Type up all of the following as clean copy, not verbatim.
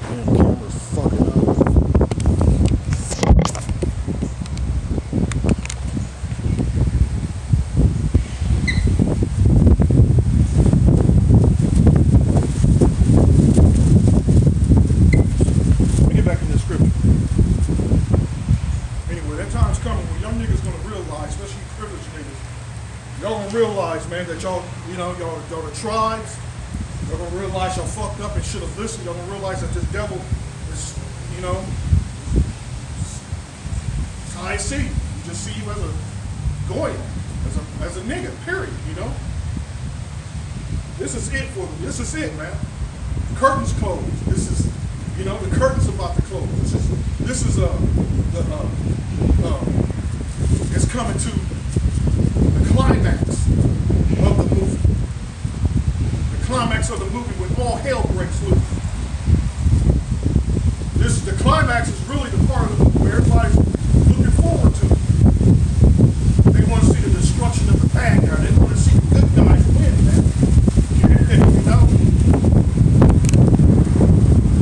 Damn camera's fucking up. Let me get back in this scripture. Anyway, that time's coming when young niggas gonna realize, especially privileged niggas, y'all gonna realize, man, that y'all the tribes, y'all gonna realize y'all fucked up and should have listened. Y'all gonna realize that this devil is, it's how I see you. You just see you as a goya, as a nigga, period, This is it for them. This is it, man. Curtains closed. This is, the curtains about to close. It's coming to the climax of the movie. The climax of the movie when all hell breaks loose. The climax is really the part of the movie where everybody's looking forward to. They want to see the destruction of the bad guy. They want to see the good guys win, man.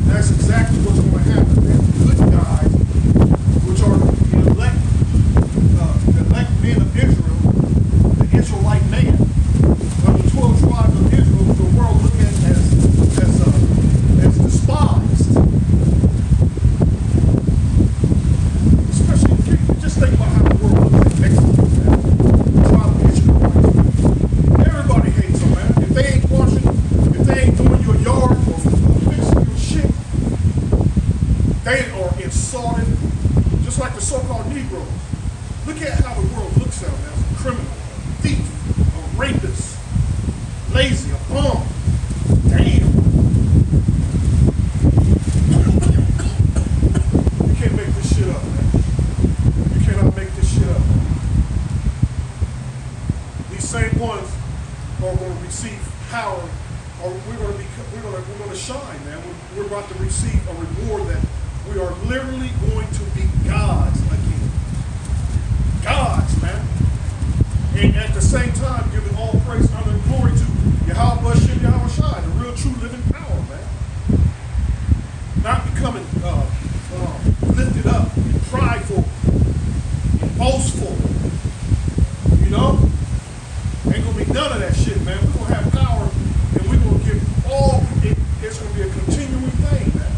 That's exactly what's going to happen, man. The good guys, which are the elect men of Israel, the Israelite man, of the 12 tribes of Israel, the world look at as despised. Especially, just think about how the world looks at Mexico, man. The tribe of Israel. Everybody hates them, man. If they ain't washing, if they ain't doing your yard or fixing your shit, they are insulted, just like the so-called Negroes. Look at how the world looks at them as a criminal, a thief, a rapist, lazy, a bum. Damn. You can't make this shit up, man. You cannot make this shit up. These same ones are going to receive power, or we're going to shine, man. We're about to receive a reward that we are literally going to be gods again. Gods, man. And at the same time, giving all praise, honor, and glory to Yahweh Shem Yahweh Shai, the real, true, living power, man. Not becoming lifted up, and prideful, and boastful. Ain't gonna be none of that shit, man. We're gonna have power, and we're gonna give all. It's gonna be a continuing thing, man.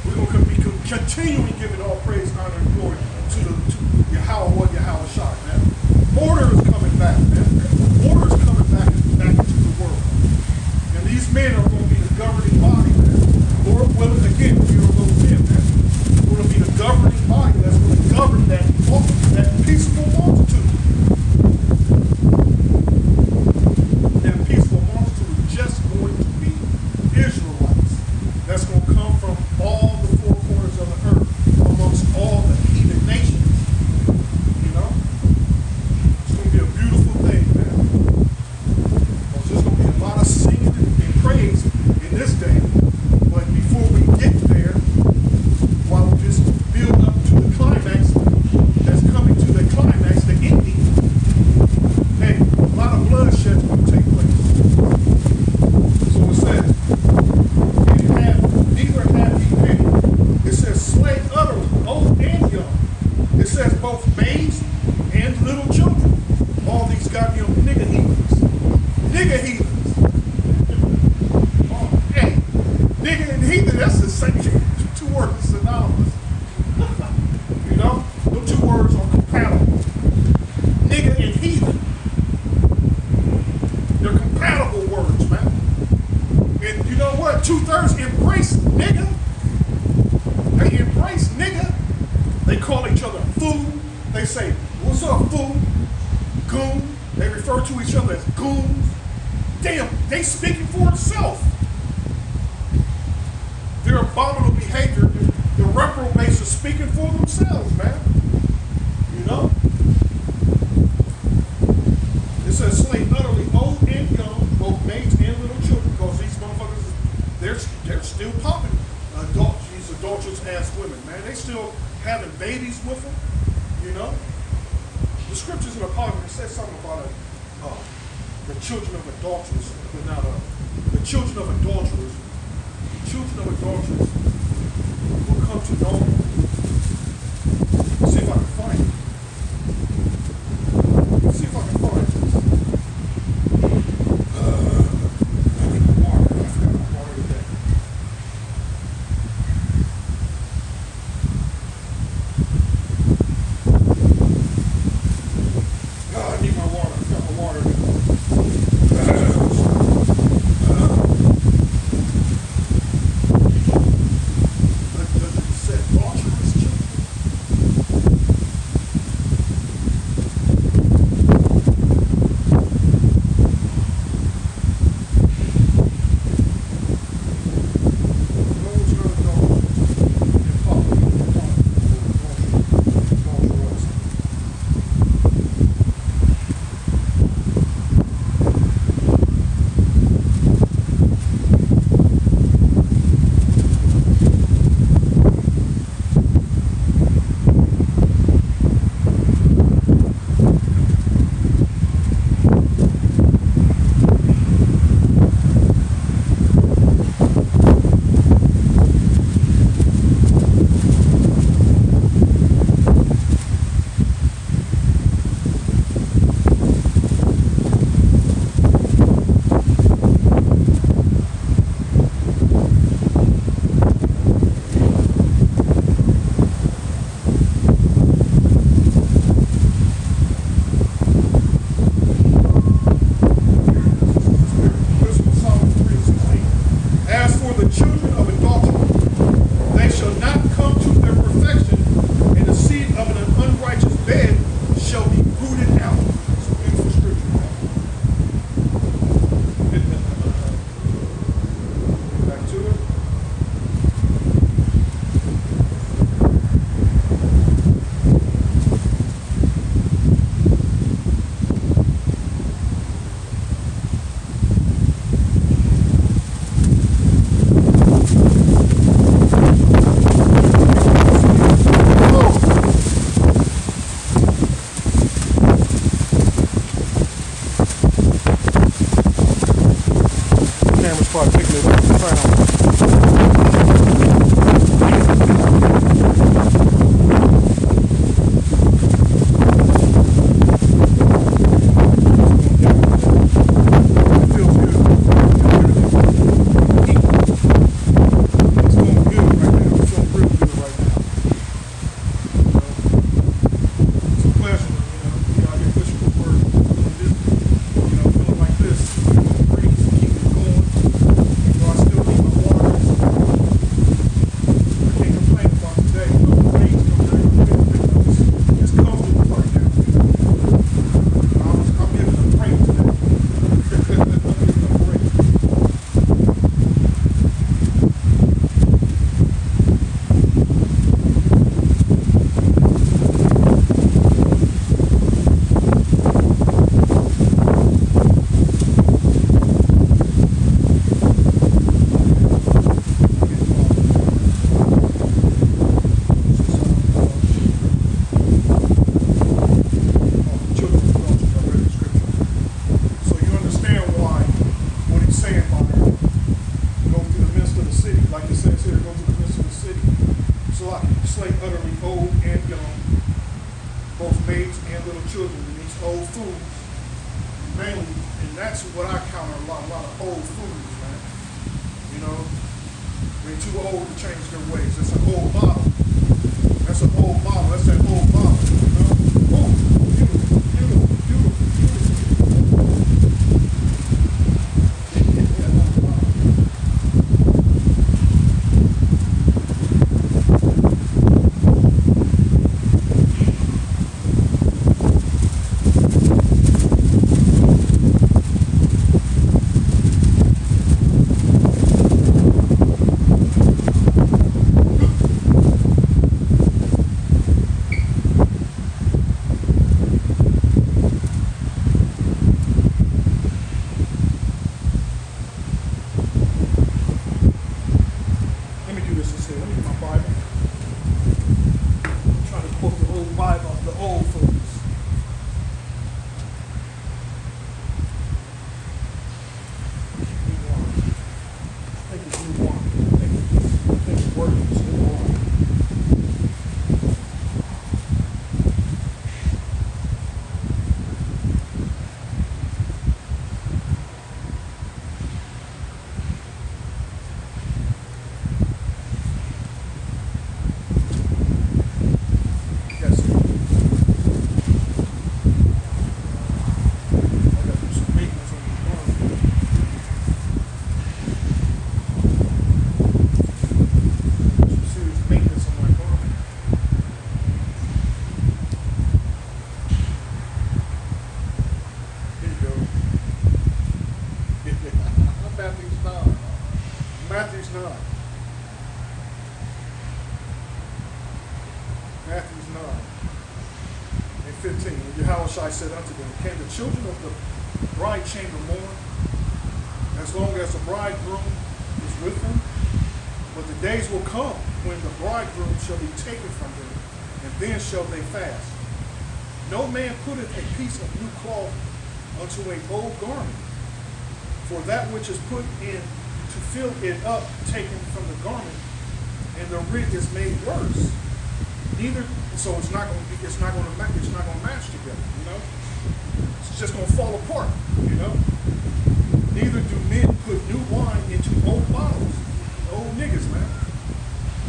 We're gonna be continuing giving all praise, honor, and glory to Yahweh Shai, man. Order is coming back, man. Order is coming back into the world. And these men are going to be the governing body, man. Lord willing, again, we are those men, man. We're going to be the governing body that's going to govern that peaceful multitude. That peaceful multitude is just going to be Israelites. That's going to come from all the four corners of the earth, amongst all the heathen nations. It's going to be a beautiful thing, man. There's going to be a lot of singing and praise in this day. But before we get there, while we just build up to the climax that's coming to the climax, the ending, hey, a lot of bloodshed is going to take place. So it says, neither have ye pity. It says, slay utterly, old and young. It says both babes and little children. All these goddamn nigga heathens. Nigga heathens. Oh, hey, nigga and heathen, that's the same. Two words synonymous. Those two words are compatible. Nigga and heathen. They're compatible words, man. And you know what? 2/3 embrace nigga. They embrace nigga. They call each other fool. They say, what's up, fool? Goon. They refer to each other as goons. Damn, they speaking for itself. Their abominable behavior, the reprobates are speaking for themselves, man. It says slay utterly old and young, both maids and little children, because these motherfuckers, they're still popping these adulterous ass women, man. They still having babies with them, The scriptures in the Bible, it says something about the children of adulterers, but not the children of adulterers. Children of adulterers adulteress will come to know him. See if I can find it. See if I can find this. I need my water. I forgot my water today. I need my water. I forgot my water today. Camera's probably picking it up the sound. It feels good. It's going good right now. It's feeling real good right now. It's a pleasure, be out here pushing the word, doing this, feeling like this, breeze, keep it going. I still need my water. I can't complain about today. The rain's coming down. It's comfortable right now. I'm giving a break today. I'm giving a break. Children of adults, I read the scripture. So you understand why what he's saying by go through the midst of the city, like it says here, go through the midst of the city. So I can slay utterly old and young, both maids and little children, and these old fools, mainly, and that's what I counter a lot of old fools, man. They're too old to change their ways. That's an old bottle. That's an old bottle. That's that old bottle, Oh, beautiful, beautiful, beautiful, beautiful. Yeah, old bottle. Matthew's 9. Matthew's 9 and 15. And Yahushua said unto them, can the children of the bride chamber mourn, as long as the bridegroom is with them? But the days will come when the bridegroom shall be taken from them, and then shall they fast. No man putteth a piece of new cloth unto an old garment, for that which is put in to fill it up taken from the garment, and the rent is made worse. Neither, so it's not going to match together, you know. It's just going to fall apart, you know. Neither do men put new wine into old bottles. Old niggas, man.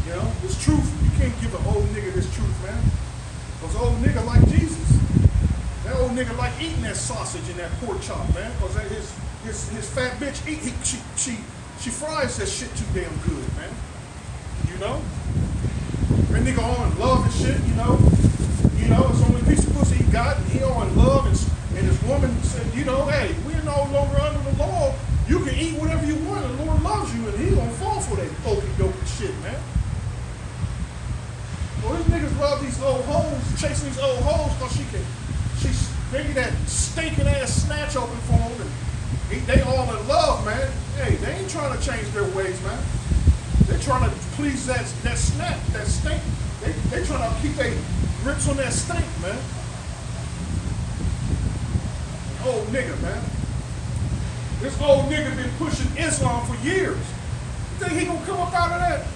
You know, this truth, you can't give an old nigga this truth, man. Because old nigga like Jesus. That old nigga like eating that sausage and that pork chop, man. Because his fat bitch she fries that shit too damn good, man. You know? That nigga on love and shit, you know? You know, it's the only piece of pussy he got, and he on love, and his woman said, you know, hey, we're no longer under the law. You can eat whatever you want, and the Lord loves you, and he gonna fall for that okey-dokey shit, man. Well, these niggas love these old hoes, chasing these old hoes, because she's making that stinking ass snatch open for them, and they all in love, man. Hey, they ain't trying to change their ways, man. They're trying to please that snatch, that stink. They trying to keep their grips on that stink, man. Old nigga, man. This old nigga been pushing Islam for years. You think he gonna come up out of that?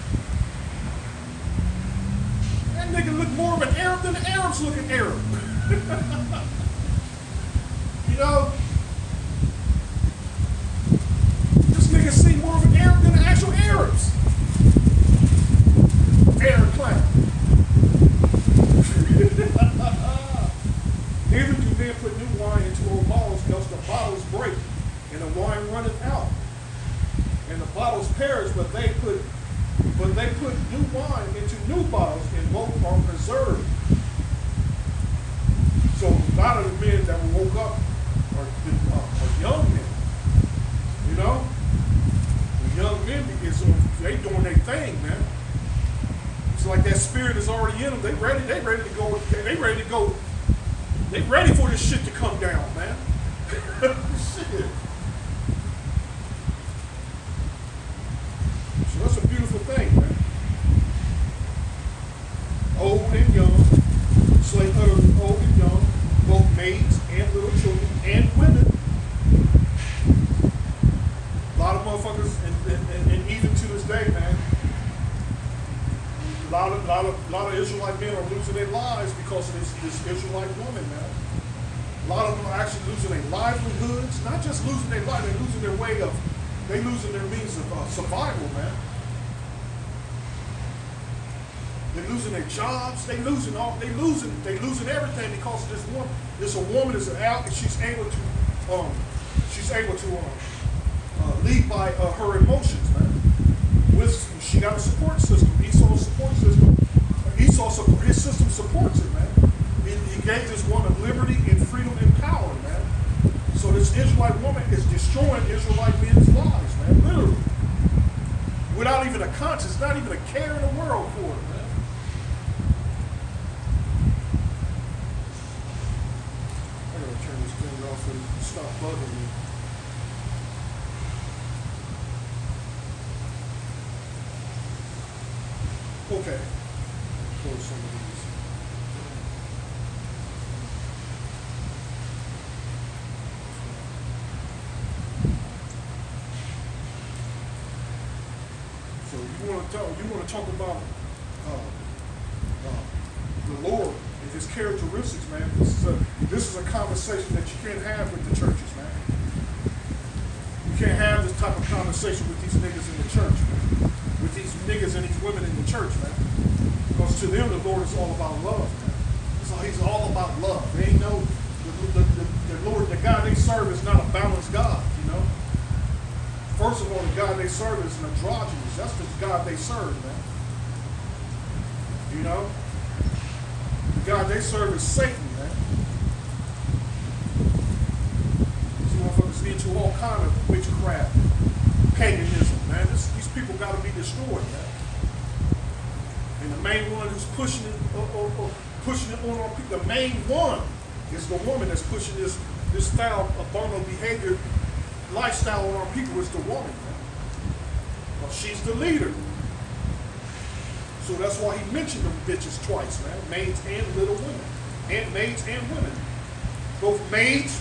That nigga look more of an Arab than the Arabs looking Arab. You know? This nigga seem more of an Arab than the actual Arabs. Arab clown. Neither do men put new wine into old bottles, else the bottles break, and the wine runneth out, and the bottles perish. But they put new wine into new bottles, and both are preserved. So a lot of the men that woke up are young men. You know, the young men they doing their thing, man. It's like that spirit is already in them. They ready to go. They ready to go. They ready for this shit to come down, man. Shit. So that's a beautiful thing, man. Old and young, old and young, both maids and little children and women. A lot of motherfuckers, and even to this day, man. A lot of Israelite men are losing their lives because of this Israelite woman, man. A lot of them are actually losing their livelihoods, not just losing their life, they're losing they're losing their means of survival, man. They're losing their jobs, they losing everything because of this woman. This a woman is out, and she's able to lead by her emotions, man. She got a support system. Esau's support system. His system supports it, man. He gave this woman liberty and freedom and power, man. So this Israelite woman is destroying Israelite men's lives, man. Literally. Without even a conscience, not even a care in the world for it, man. I gotta turn this thing off and stop bugging me. Okay. Close some of these. So you want to talk about the Lord and His characteristics, man. This is a conversation that you can't have with the churches, man. You can't have this type of conversation with these niggas in the church, man. With these niggas and these women in the church, man. Because to them, the Lord is all about love, man. So He's all about love. They ain't know the Lord, the God they serve is not a balanced God, you know. First of all, the God they serve is an androgynous. That's the God they serve, man. You know? The God they serve is Satan, man. These motherfuckers into all kind of witchcraft, paganism, man. These people got to be destroyed, man. And the main one who's pushing it, pushing it on our people, the main one is the woman that's pushing this foul, abominable behavior, lifestyle on our people is the woman, man. Well, she's the leader. So that's why he mentioned them bitches twice, man. Maids and little women. And maids and women. Both maids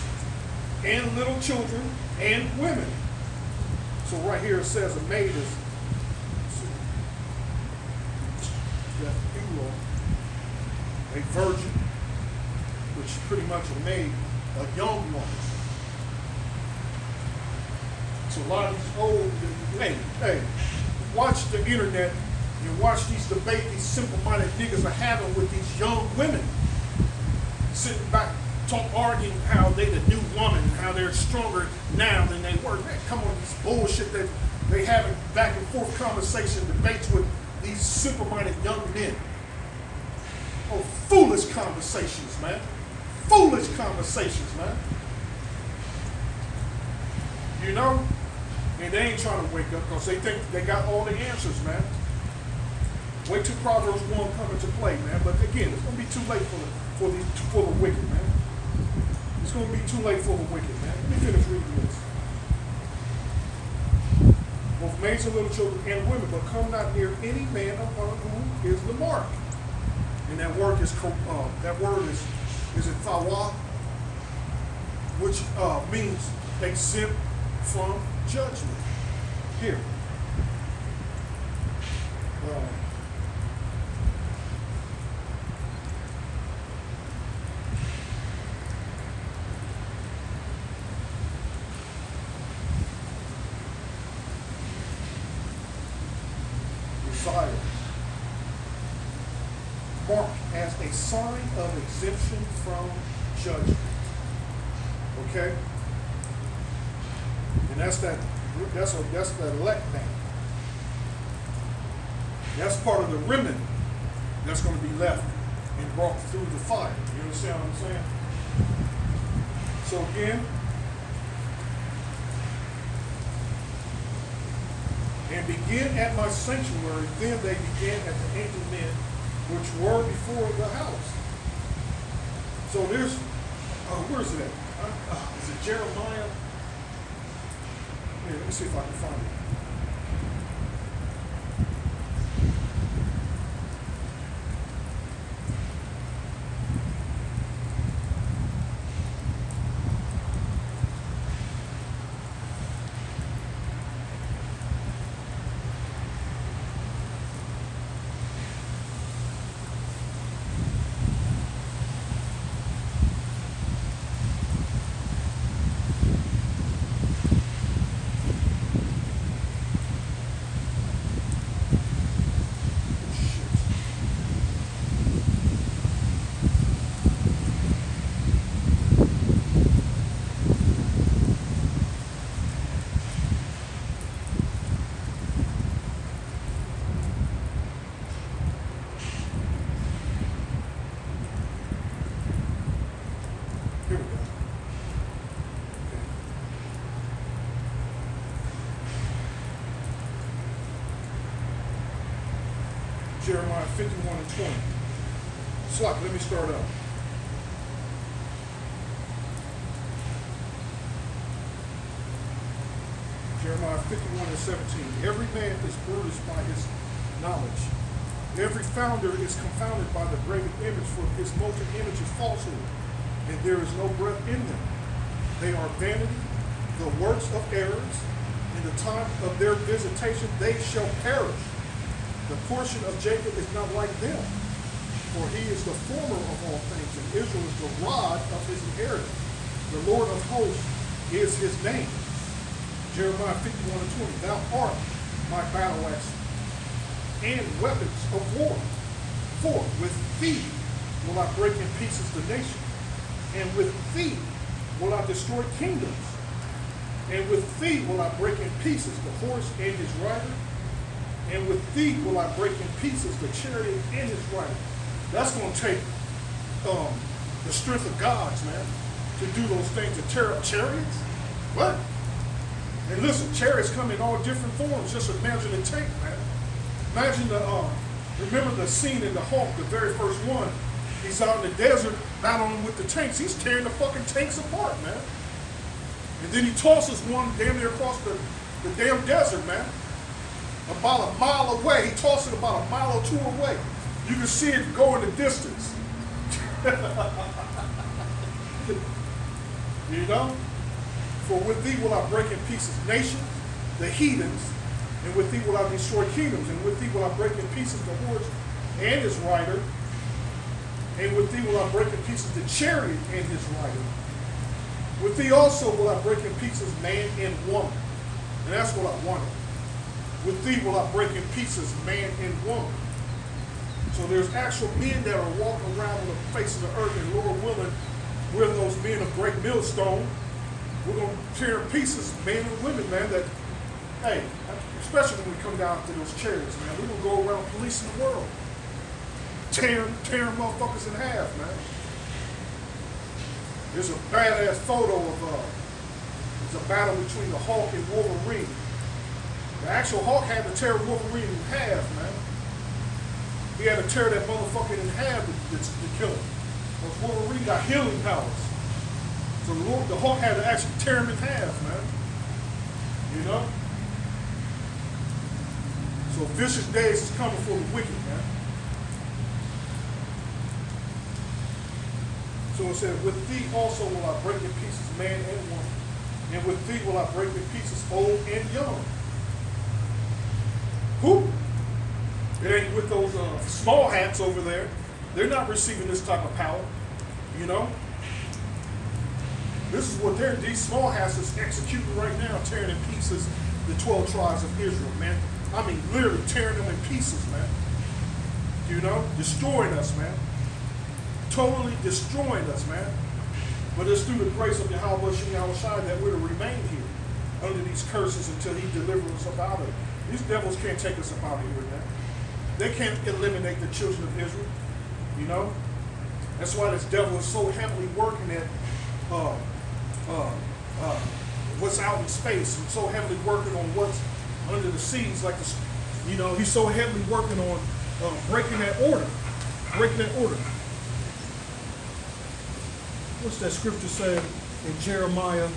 and little children and women. So right here it says a maid is a virgin, which is pretty much a maid, a young woman. So a lot of these old, hey, watch the internet and watch these debates these simple-minded niggas are having with these young women. Sitting back, arguing how they the new woman, and how they're stronger now than they were. Man, come on, this bullshit they having back and forth conversation, debates with these simple-minded young men. Oh, foolish conversations, man. Foolish conversations, man. You know? And they ain't trying to wake up because they think they got all the answers, man. Wait till Proverbs 1 come into play, man. But again, it's going to be too late for the wicked, man. It's going to be too late for the wicked, man. Let me finish reading this. Both maids and little children and women, but come not near any man upon whom is the mark. And that word is in Thawa, which means exempt from judgment. Here. Messiah. Marked as a sign of exemption from judgment. Okay? And that's the elect name. That's part of the remnant that's going to be left and brought through the fire. You understand what I'm saying? So again, and begin at my sanctuary, then they began at the ancient men which were before the house. So there's, where is it at? Is it Jeremiah? Here, let me see if I can find it. Jeremiah 51 and 20. Slack, let me start up. Jeremiah 51 and 17. Every man is bruised by his knowledge. Every founder is confounded by the graven image, for his molten image is falsehood, and there is no breath in them. They are vanity, the works of errors. In the time of their visitation they shall perish. The portion of Jacob is not like them, for he is the former of all things, and Israel is the rod of his inheritance. The Lord of hosts is his name. Jeremiah 51 and 20. Thou art my battle axe and weapons of war. For with thee will I break in pieces the nation, and with thee will I destroy kingdoms, and with thee will I break in pieces the horse and his rider, and with thee will I break in pieces the chariot and his rider. That's going to take the strength of gods, man, to do those things, to tear up chariots. What? And listen, chariots come in all different forms. Just imagine a tank, man. Imagine remember the scene in the Hulk, the very first one. He's out in the desert battling with the tanks. He's tearing the fucking tanks apart, man. And then he tosses one damn near across the damn desert, man. About a mile away. He tossed it about a mile or two away. You can see it go in the distance. You know? For with thee will I break in pieces nations, the heathens, and with thee will I destroy kingdoms, and with thee will I break in pieces the horse and his rider, and with thee will I break in pieces the chariot and his rider. With thee also will I break in pieces man and woman. And that's what I wanted. With thee will I break in pieces man and woman. So there's actual men that are walking around on the face of the earth, and Lord willing, we're those men of great millstone. We're going to tear in pieces men and women, man, that, hey, especially when we come down to those chariots, man, we're going to go around policing the world. Tearing motherfuckers in half, man. There's a badass photo of it's a battle between the Hulk and Wolverine. The actual Hulk had to tear Wolverine in half, man. He had to tear that motherfucker in half to kill him. Because Wolverine got healing powers. So the Hulk had to actually tear him in half, man. You know? So vicious days is coming for the wicked, man. So it said, with thee also will I break in pieces man and woman. And with thee will I break in pieces old and young. Who? It ain't with those small hats over there. They're not receiving this type of power, you know? This is what these small hats is executing right now, tearing in pieces the 12 tribes of Israel, man. I mean, literally tearing them in pieces, man. You know? Destroying us, man. Totally destroying us, man. But it's through the grace of Yahweh Shai that we're to remain here under these curses until he delivers us up out of it. These devils can't take us up out of here, man. They can't eliminate the children of Israel, you know? That's why this devil is so heavily working at what's out in space, and so heavily working on what's under the seas, like this, you know, he's so heavily working on breaking that order. What's that scripture say in Jeremiah?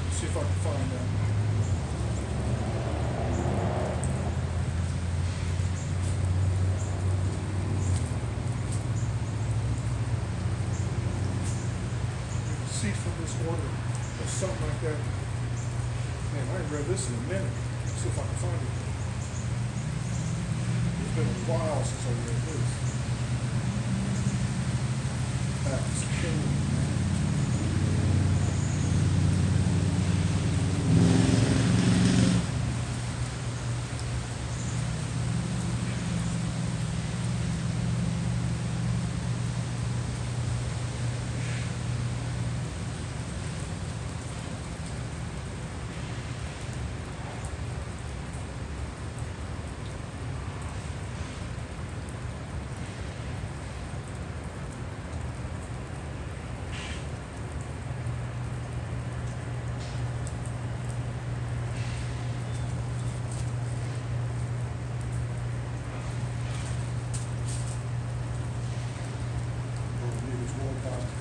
Let's see if I can find that. Cease from this order or something like that. Man, I ain't read this in a minute. Let's see if I can find it. It's been a while since I read this. That's killing me.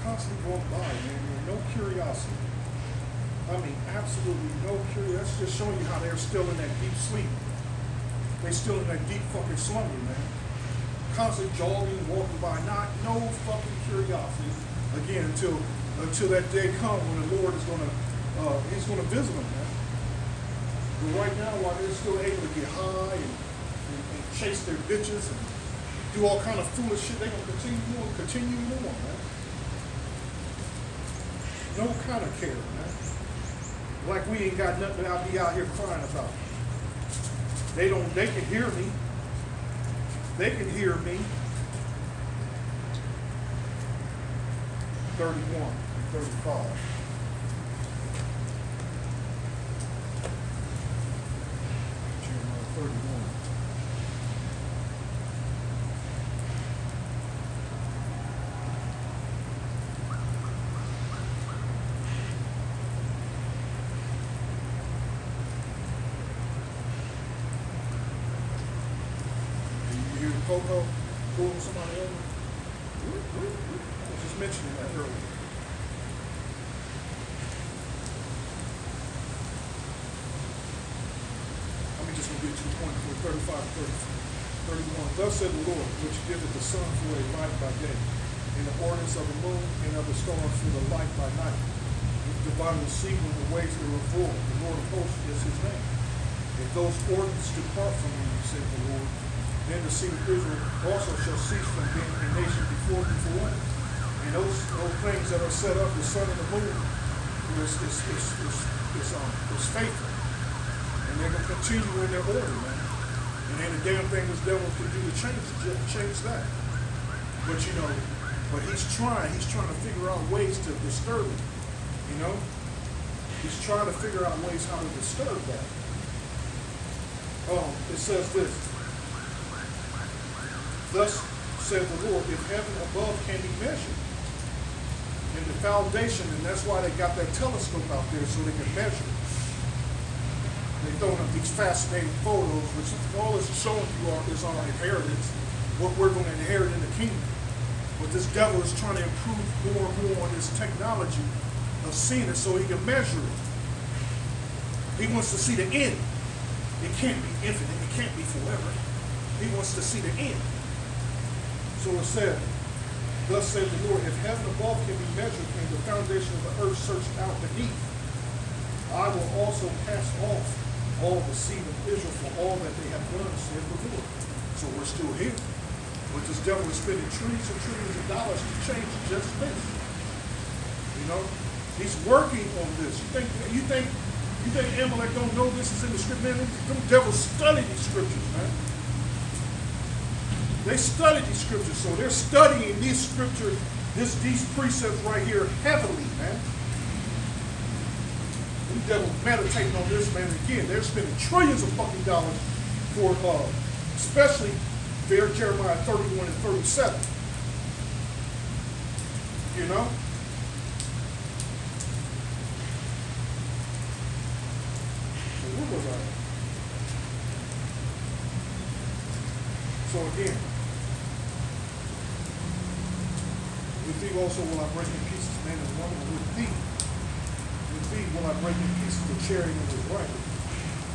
Constantly walk by, man, with no curiosity. I mean, absolutely no curiosity. That's just showing you how they're still in that deep sleep. They're still in that deep fucking slumber, man. Constantly jogging, walking by, no fucking curiosity. Again, until that day comes when the Lord is he's gonna visit them, man. But right now, while they're still able to get high and chase their bitches and do all kind of foolish shit, they're gonna continue more, man. No kind of care, man. Like we ain't got nothing to be out here crying about. They can hear me. They can hear me. 31, 35. Jeremiah 31. Coco pulling somebody over. I was just mentioning that earlier. Let me just go get to the point for 35 and 31. Thus said the Lord, which giveth the sun for a light by day, and the ordinance of the moon and of the stars for the light by night. Which divided the sea when the waves were full. The Lord of hosts is his name. If those ordinances depart from you, said the Lord, then the seed of Israel also shall cease from being a nation before you forever. And those things that are set up, the sun and the moon, is faithful. And they're going to continue in their order, man. And ain't a damn thing this devil can do to change that. But you know, but he's trying to figure out ways to disturb it. You know? He's trying to figure out ways how to disturb that. It says this. Thus said the Lord, if heaven above can be measured, and the foundation, and that's why they got that telescope out there so they can measure. They're throwing up these fascinating photos, which all it's showing you is our inheritance, what we're going to inherit in the kingdom. But this devil is trying to improve more and more on this technology of seeing it so he can measure it. He wants to see the end. It can't be infinite. It can't be forever. He wants to see the end. So it said, thus said the Lord, if heaven above can be measured and the foundation of the earth searched out beneath, I will also cast off all the seed of Israel for all that they have done, said the Lord. So we're still here. But this devil is spending trillions and trillions of dollars to change just this. You know? He's working on this. You think Amalek don't know this is in the script, man? Them devils study these scriptures, man. They study these scriptures, so they're studying these scriptures, these precepts right here heavily, man. Them devils meditating on this, man. Again, they're spending trillions of fucking dollars for, especially there, Jeremiah 31 and 37. You know? Where was I? So again, with thee also will I break in pieces man and woman. With thee will I break in pieces the chariot and the rider.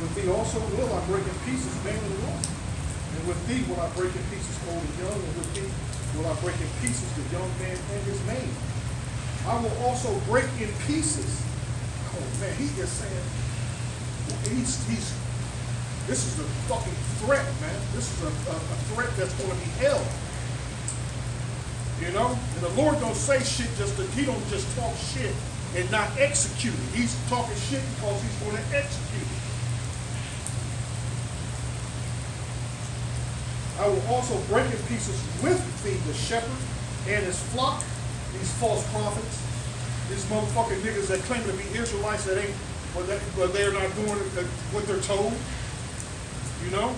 With thee also will I break in pieces man and woman. And with thee will I break in pieces old and young. And with thee will I break in pieces the young man and his maid. I will also break in pieces. Oh man, he is saying, this is a fucking threat, man. This is a threat that's going to be held. You know? And the Lord don't say shit he don't just talk shit and not execute it. He's talking shit because he's going to execute it. I will also break in pieces with thee the shepherd and his flock, these false prophets, these motherfucking niggas that claim to be Israelites that ain't, but they're not doing what they're told. You know?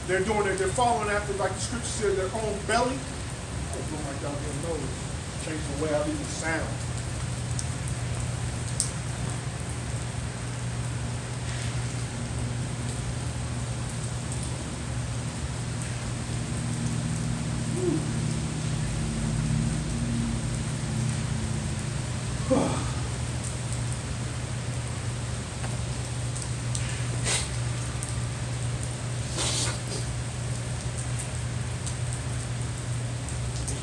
They're doing it, they're following after, like the scripture said, their own belly. Oh, blow my goddamn nose. Change the way I even sound.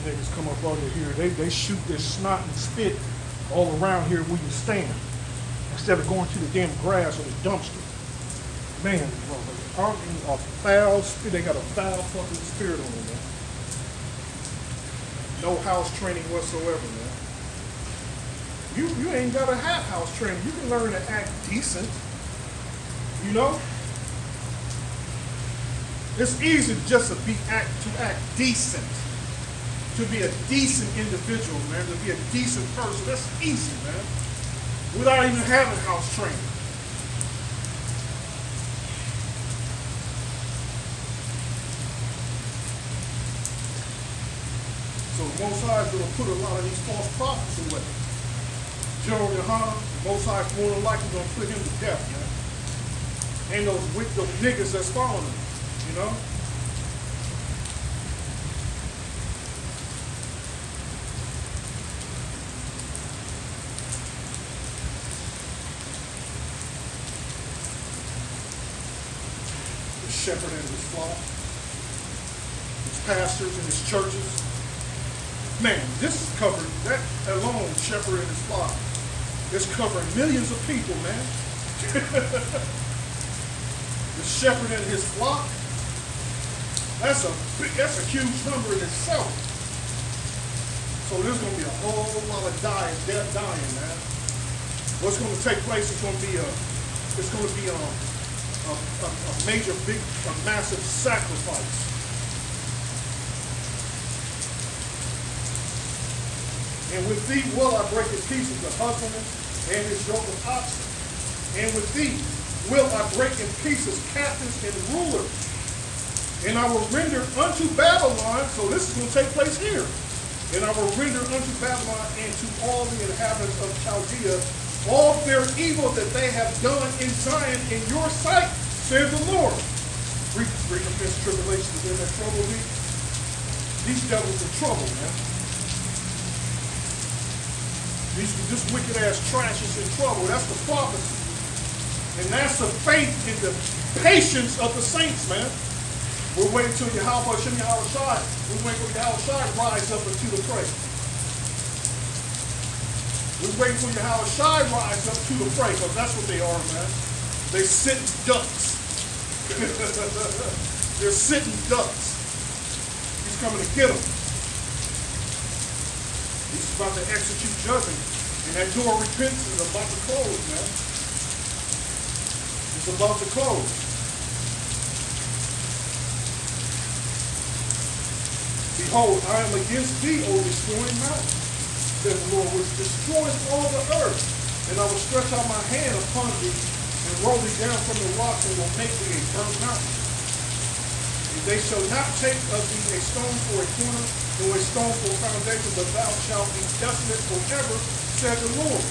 Niggas come up under here, they shoot their snot and spit all around here where you stand, instead of going to the damn grass or the dumpster. Man, aren't you a foul spirit? They got a foul fucking spirit on them, man. No house training whatsoever, man. You ain't gotta have house training. You can learn to act decent. You know? It's easy just to act decent. To be a decent individual, man, to be a decent person, that's easy, man. Without even having house training. So the Most High is going to put a lot of these false prophets away. General Yohanan, the Most High is more than likely going to put him to death, man. And those niggas that's following him. you know? The shepherd and his flock, his pastors and his churches. Man, this is covered, that alone, shepherd and his flock, is covering millions of people, man. The shepherd and his flock, that's a huge number in itself. So there's going to be a whole lot of death dying, man. What's going to take place is going to be a major, a massive sacrifice. And with thee will I break in pieces the husbandman and his yoke of oxen. And with thee will I break in pieces captains and rulers. And I will render unto Babylon, so this is going to take place here. And I will render unto Babylon and to all the inhabitants of Chaldea all their evil that they have done in Zion in your sight, saith the Lord. Recompense tribulation to them that trouble thee. These devils are trouble, man. This wicked ass trash is in trouble. That's the prophecy. And that's the faith and the patience of the saints, man. We're waiting till Yahweh Shem Yahweh Shai. We're waiting till Yahweh Shai rise up into the fray. We're waiting till Yahweh Shai rise up to the fray, because that's what they are, man. They sitting ducks. They're sitting ducks. He's coming to get them. He's about to execute judgment. And that door of repentance is about to close, man. It's about to close. Behold, I am against thee, O destroying mountain, says the Lord, which destroys all the earth. And I will stretch out my hand upon thee, and roll thee down from the rocks, and will make thee a burnt mountain. And they shall not take of thee a stone for a corner, nor a stone for a foundation, but thou shalt be desolate forever, said the Lord.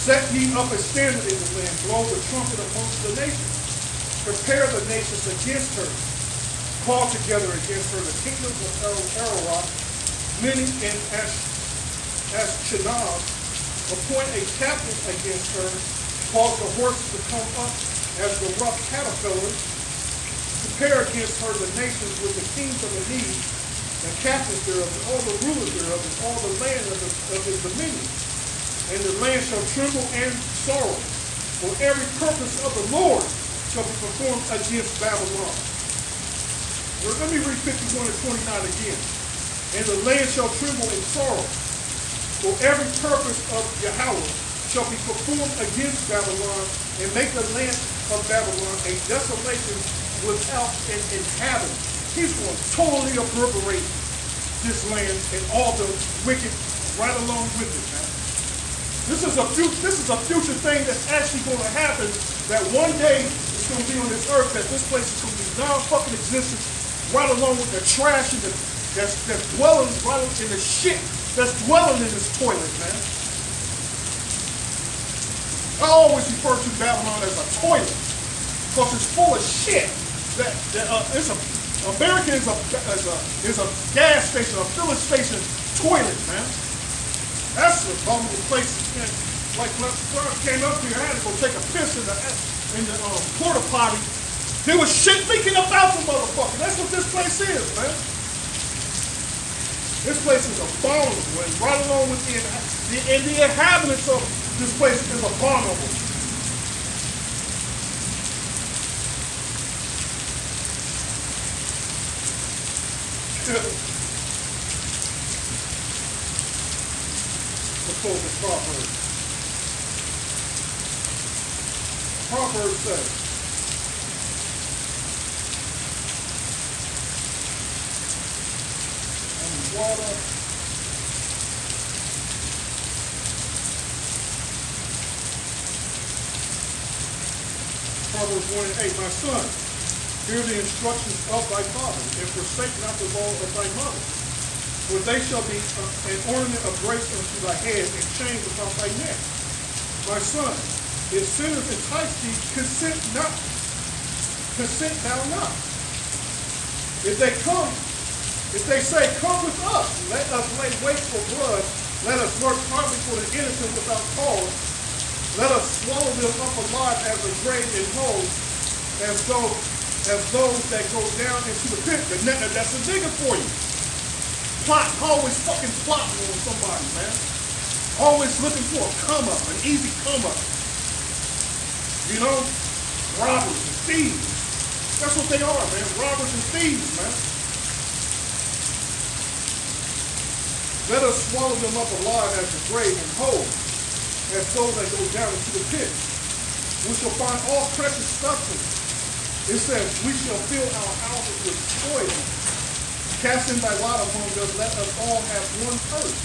Set ye up a standard in the land, blow the trumpet amongst the nations. Prepare the nations against her. Call together against her the kingdoms of Ararat, many in Ashkenaz. Appoint a captain against her. Cause the horses to come up as the rough caterpillars. Prepare against her the nations with the kings of the Medes, the captains thereof, and all the rulers thereof, and all the land of his dominion. And the land shall tremble and sorrow, for every purpose of the Lord shall be performed against Babylon. Well, let me read 51 and 29 again. And the land shall tremble and sorrow, for every purpose of Yahweh shall be performed against Babylon, and make the land of Babylon a desolation without an inhabitant. He's going to totally obliterate this land and all the wicked right along with it, man. This is a future thing that's actually going to happen, that one day it's going to be on this earth, that this place is going to be non-fucking existent, right along with the trash and that's dwelling right in the shit that's dwelling in this toilet, man. I always refer to Babylon as a toilet, because it's full of shit. America is a gas station, a filling station toilet, man. That's the abominable place. Like when I came up here, I had to go take a piss in the porta potty. There was shit leaking about the motherfucker. That's what this place is, man. This place is abominable, and right along with the inhabitants of this place is abominable. Let's close with Proverbs. Proverbs says, water. Proverbs 1 and 8, my son, hear the instructions of thy father, and forsake not the law of thy mother. For they shall be an ornament of grace unto thy head, and chains about thy neck. My son, if sinners entice thee, consent thou not. If they come, if they say, come with us, let us lay wait for blood, let us work hardly for the innocent without cause, let us swallow them up alive as a grave and whole, as those that go down into the pit. That's a nigga for you. Plot, always fucking plotting on somebody, man. Always looking for a come up, an easy come up. You know, robbers and thieves. That's what they are, man. Robbers and thieves, man. Let us swallow them up alive as the grave and whole, as those that go down into the pit. We shall find all precious substance. It says, we shall fill our houses with spoil. Casting thy lot among us, let us all have one purse.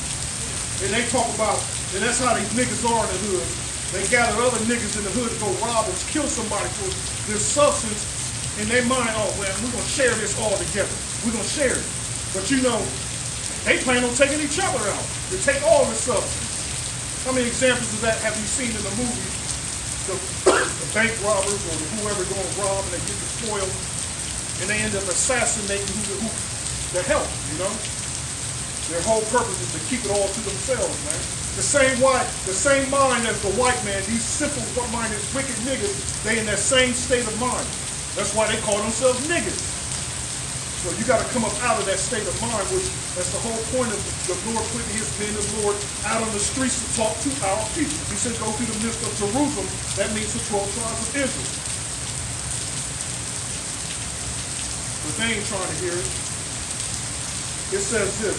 And they talk about, and that's how these niggas are in the hood. They gather other niggas in the hood to go rob or kill somebody for this substance. In their mind, oh, well, we're going to share this all together. We're going to share it. But you know, they plan on taking each other out. They take all the substance. How many examples of that have you seen in the movies? The bank robbers or whoever going to rob and they get the spoil and they end up assassinating the help, you know? Their whole purpose is to keep it all to themselves, man. The same mind as the white man, these simple-minded, wicked niggas, they in that same state of mind. That's why they call themselves niggas. So you got to come up out of that state of mind, which that's the whole point of the Lord putting his men of Lord out on the streets to talk to our people. He said, go through the midst of Jerusalem. That means the 12 tribes of Israel. But they ain't trying to hear it. It says this,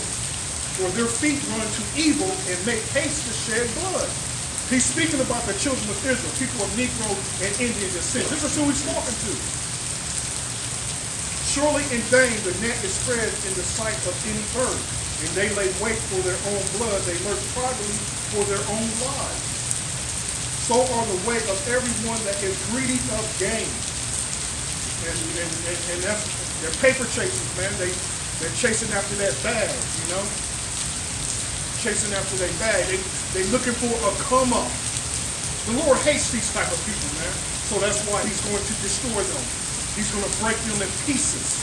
for their feet run to evil and make haste to shed blood. He's speaking about the children of Israel, people of Negro and Indian descent. This is who he's talking to. Surely in vain the net is spread in the sight of any bird, and they lay wait for their own blood, they lurk privately for their own lives. So are the way of everyone that is greedy of gain. And that's, they're paper chasers, man. They're chasing after that bag, you know? Chasing after that bag. They looking for a come up. The Lord hates these type of people, man. So that's why he's going to destroy them. He's going to break them in pieces.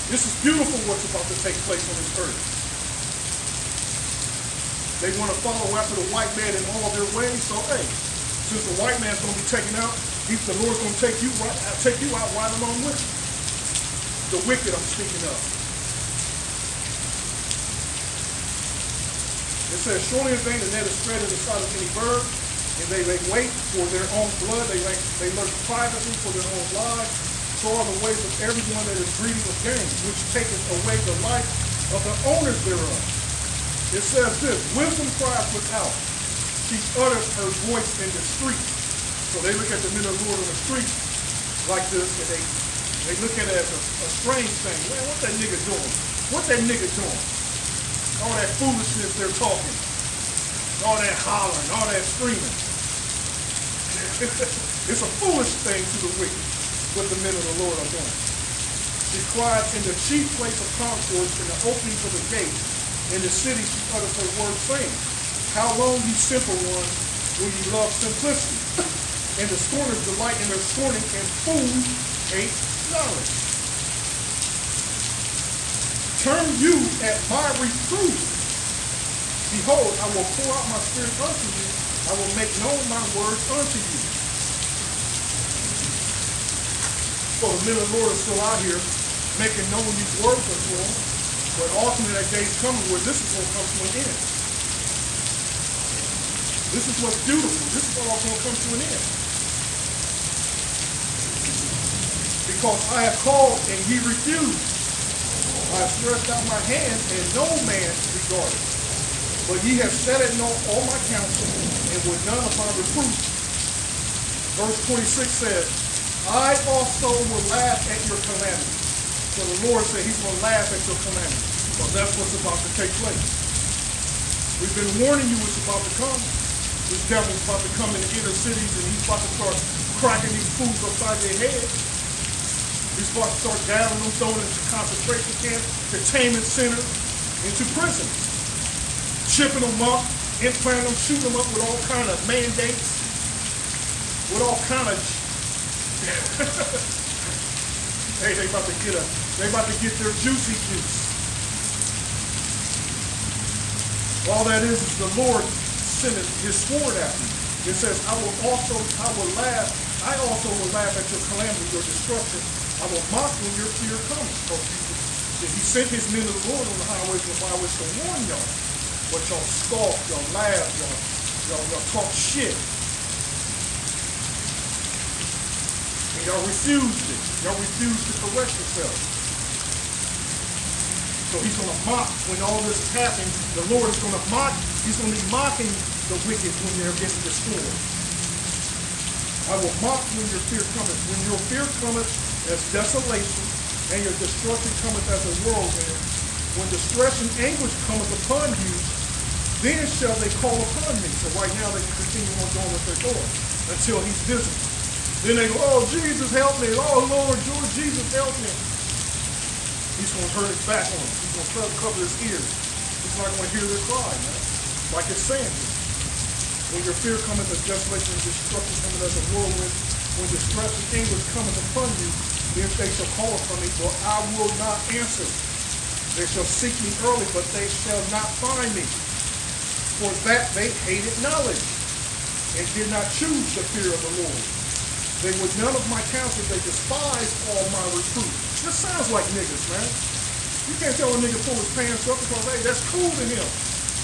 This is beautiful what's about to take place on this earth. They want to follow after the white man in all their ways. So, hey, since the white man's going to be taken out, the Lord's going to take you out right along with him. The wicked I'm speaking of. It says, surely in vain the net is spread in the sight of any bird, and they lay wait for their own blood. They lurk privately for their own lives. So are the ways of everyone that is greedy of gain, which taketh away the life of the owners thereof. It says this, wisdom cries without. She utters her voice in the street. So they look at the men of the Lord on the street like this, and they look at it as a strange thing. Man, what that nigga doing? What that nigga doing? All that foolishness they're talking. All that hollering, all that screaming. It's a foolish thing to the wicked, what the men of the Lord are doing. She cried in the chief place of concourse, in the openings of the gate, in the city she utters her word, saying, how long, ye simple ones, will ye love simplicity? And the scorners delight in their scorning, and fools hate knowledge. Turn you at my reproof. Behold, I will pour out my spirit unto you. I will make known my words unto you. So the men of the Lord are still out here making known these words unto them. But ultimately that day's coming where this is going to come to an end. This is what's beautiful. This is all going to come to an end. Because I have called and ye refused. I have stretched out my hand and no man regarded. But ye have set at naught all my counsel, and would none of my reproof. Verse 26 says, I also will laugh at your calamity. So the Lord said he's going to laugh at your calamity. Because that's what's about to take place. We've been warning you it's about to come. This devil's about to come in the inner cities, and he's about to start cracking these fools upside their head. He's about to start gathering them, throwing them into concentration camps, detainment centers, into prison. Shipping them up, implanting them, shooting them up with all kind of mandates, with all kind of, Hey, they about to get their juicy juice. All that is the Lord sending his sword at me. It says, I also will laugh at your calamity, your destruction. I will mock when your fear comes. He sent his men of the Lord on the highways and byways to warn y'all. But y'all scoff, y'all laugh, y'all talk shit. And y'all refused it. Y'all refused to correct yourself. So he's going to mock when all this is happening. The Lord is going to mock. He's going to be mocking the wicked when they're getting destroyed. I will mock when your fear cometh. When your fear cometh as desolation, and your destruction cometh as a whirlwind. When distress and anguish cometh upon you, then shall they call upon me. So right now they can continue on doing what they're doing until he's visible. Then they go, oh, Jesus, help me. Oh, Lord, Jesus, help me. He's going to turn his back on them. He's going to cover his ears. He's not going to hear their cry, man. Like it's saying here. When your fear cometh as desolation and destruction cometh as a whirlwind, when distress and anguish cometh upon you, then they shall call upon me, but I will not answer. They shall seek me early, but they shall not find me. For that they hated knowledge, and did not choose the fear of the Lord. They would none of my counsel, they despised all my reproof. This sounds like niggas, man. You can't tell a nigga pull his pants up because, hey, that's cool to him.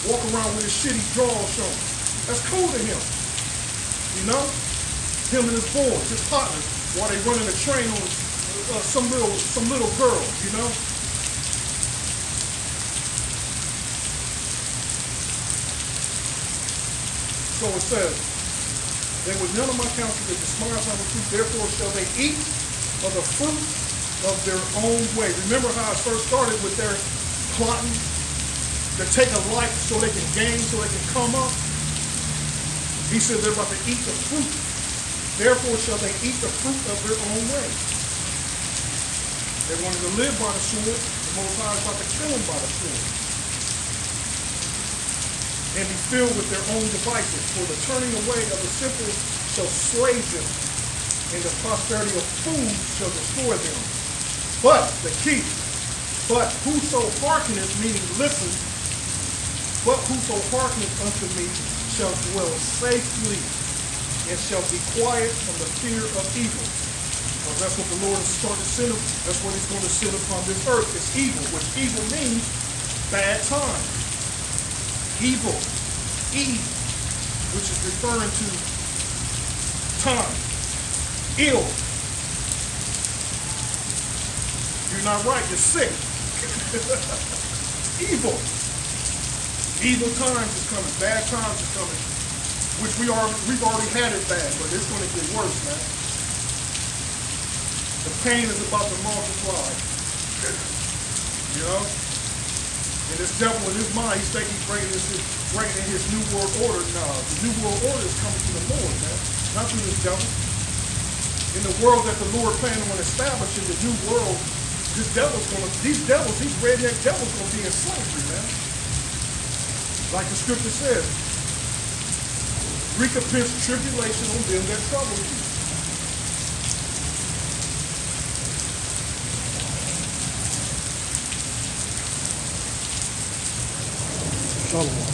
Walk around with his shitty drawers showing. That's cool to him. You know? Him and his boys, his partners, while they running a train on some little girl, you know? So it says, they would none of my counsel, they despise my reproof, therefore shall they eat of the fruit of their own way. Remember how it first started with their plotting to take a life so they can gain, so they can come up? He said they're about to eat the fruit. Therefore shall they eat the fruit of their own way. They wanted to live by the sword. The Most High is about to kill them by the sword. And be filled with their own devices. For the turning away of the simple shall slay them, and the prosperity of fools shall destroy them. But, the key, but whoso hearkeneth, meaning listen, but whoso hearkeneth unto me shall dwell safely, and shall be quiet from the fear of evil. Because that's what the Lord is starting to send him. That's what he's going to send upon this earth. It's evil, which evil means bad time. Evil, Eve, which is referring to time. Ill. You're not right, you're sick. Evil. Evil times is coming, bad times is coming, which we've already had it bad, but it's going to get worse, man. The pain is about to multiply. You know? And this devil in his mind, he's thinking he's bringing in his new world order. Nah, the new world order is coming through the Lord, man. Not through this devil. In the world that the Lord planned on establishing, the new world, these redneck devils gonna be in slavery, man. Like the scripture says, recompense tribulation on them that trouble you. Shalom.